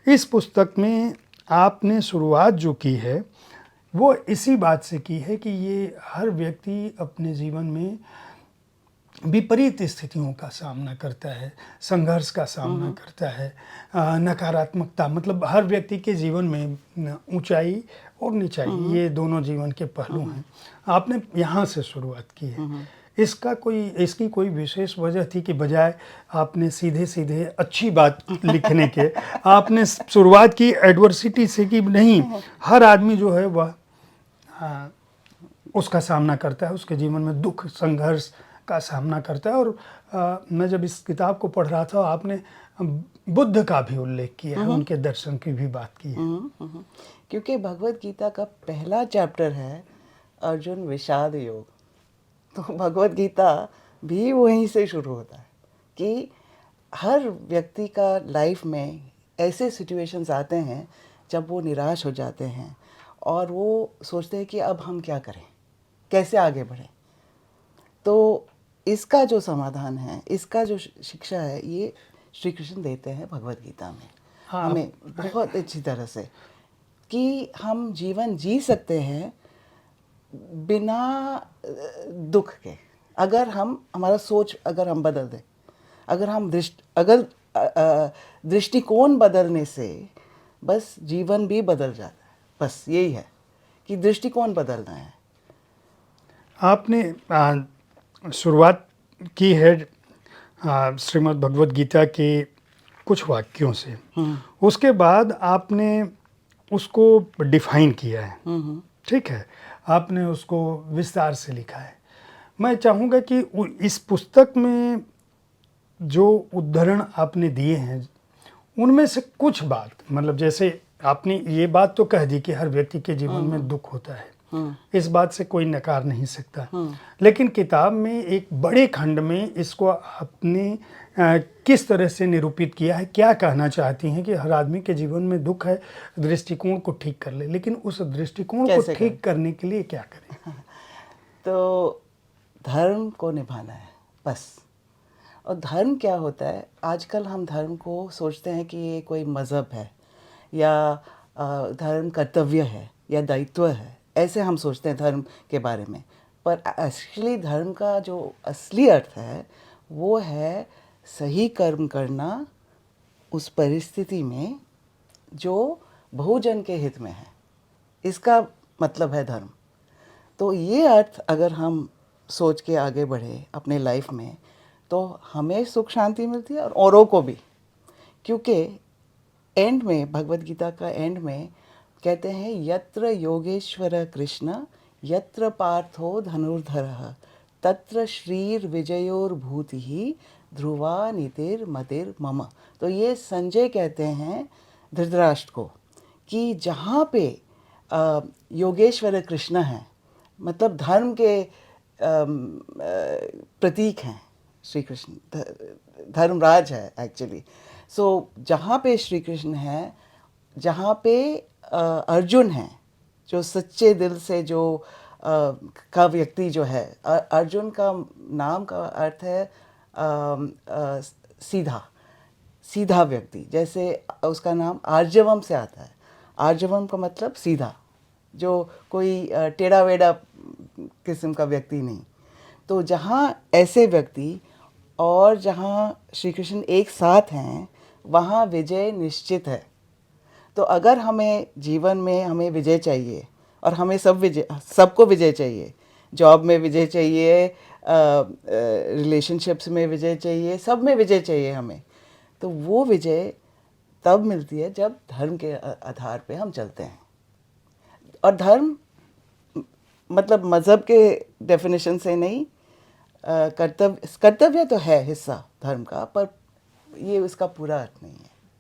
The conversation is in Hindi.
इस पुस्तक में आपने शुरुआत जो की है वो इसी बात से की है कि ये हर व्यक्ति अपने जीवन में विपरीत स्थितियों का सामना करता है, संघर्ष का सामना करता है, नकारात्मकता, मतलब हर व्यक्ति के जीवन में ऊंचाई और निचाई ये दोनों जीवन के पहलू हैं। आपने यहाँ से शुरुआत की है। इसकी कोई विशेष वजह थी कि बजाय आपने सीधे सीधे अच्छी बात लिखने के आपने शुरुआत की एडवर्सिटी से कि नहीं, हर आदमी जो है वह उसका सामना करता है, उसके जीवन में दुख संघर्ष का सामना करता है। और मैं जब इस किताब को पढ़ रहा था आपने बुद्ध का भी उल्लेख किया है, उनके दर्शन की भी बात की है। क्योंकि भगवत गीता का पहला चैप्टर है अर्जुन विषाद योग, तो भगवत गीता भी वहीं से शुरू होता है कि हर व्यक्ति का लाइफ में ऐसे सिचुएशंस आते हैं जब वो निराश हो जाते हैं और वो सोचते हैं कि अब हम क्या करें, कैसे आगे बढ़ें। तो इसका जो समाधान है, इसका जो शिक्षा है, ये श्री कृष्ण देते हैं भगवत गीता में हमें बहुत अच्छी तरह से कि हम जीवन जी सकते हैं बिना दुख के, अगर हम हमारा सोच अगर हम बदल दें, अगर हम दृष्टिकोण बदलने से बस जीवन भी बदल जाता है। बस यही है कि दृष्टिकोण बदलना है। आपने शुरुआत की है श्रीमद् भगवत गीता के कुछ वाक्यों से, उसके बाद आपने उसको डिफाइन किया है, ठीक है, आपने उसको विस्तार से लिखा है। मैं चाहूँगा कि इस पुस्तक में जो उद्धरण आपने दिए हैं उनमें से कुछ बात, मतलब जैसे आपने ये बात तो कह दी कि हर व्यक्ति के जीवन में दुख होता है, इस बात से कोई नकार नहीं सकता, लेकिन किताब में एक बड़े खंड में इसको आपने किस तरह से निरूपित किया है, क्या कहना चाहती हैं कि हर आदमी के जीवन में दुख है, दृष्टिकोण को ठीक कर ले, लेकिन उस दृष्टिकोण को ठीक करने के लिए क्या करें? तो धर्म को निभाना है बस। और धर्म क्या होता है, आजकल हम धर्म को सोचते हैं कि ये कोई मज़हब है या धर्म कर्तव्य है या दायित्व है, ऐसे हम सोचते हैं धर्म के बारे में। पर एक्चुअली धर्म का जो असली अर्थ है वो है सही कर्म करना उस परिस्थिति में जो बहुजन के हित में है, इसका मतलब है धर्म। तो ये अर्थ अगर हम सोच के आगे बढ़े अपने लाइफ में तो हमें सुख शांति मिलती है और औरों को भी। क्योंकि एंड में भगवत गीता का एंड में कहते हैं यत्र योगेश्वर कृष्ण यत्र पार्थो धनुर्धरः तत्र श्रीर विजयोर्भूतिः ध्रुवा नीतिर मतिर मम। तो ये संजय कहते हैं धृतराष्ट्र को कि जहाँ पे योगेश्वर कृष्ण हैं, मतलब धर्म के प्रतीक हैं श्री कृष्ण, धर्मराज है एक्चुअली। सो जहाँ पे श्री कृष्ण है, जहाँ पे अर्जुन है, जो सच्चे दिल से जो का व्यक्ति जो है, अर्जुन का नाम का अर्थ है सीधा सीधा व्यक्ति, जैसे उसका नाम आर्जवम से आता है। आर्जवम का मतलब सीधा, जो कोई टेढ़ा वेढ़ा किस्म का व्यक्ति नहीं। तो जहाँ ऐसे व्यक्ति और जहाँ श्री कृष्ण एक साथ हैं वहाँ विजय निश्चित है। तो अगर हमें जीवन में हमें विजय चाहिए और हमें सबको विजय चाहिए, जॉब में विजय चाहिए, रिलेशनशिप्स में विजय चाहिए, सब में विजय चाहिए हमें, तो वो विजय तब मिलती है जब धर्म के आधार पे हम चलते हैं। और धर्म मतलब मज़हब के डेफिनेशन से नहीं, कर्तव्य तो है हिस्सा धर्म का, पर ये उसका पूरा अर्थ नहीं है।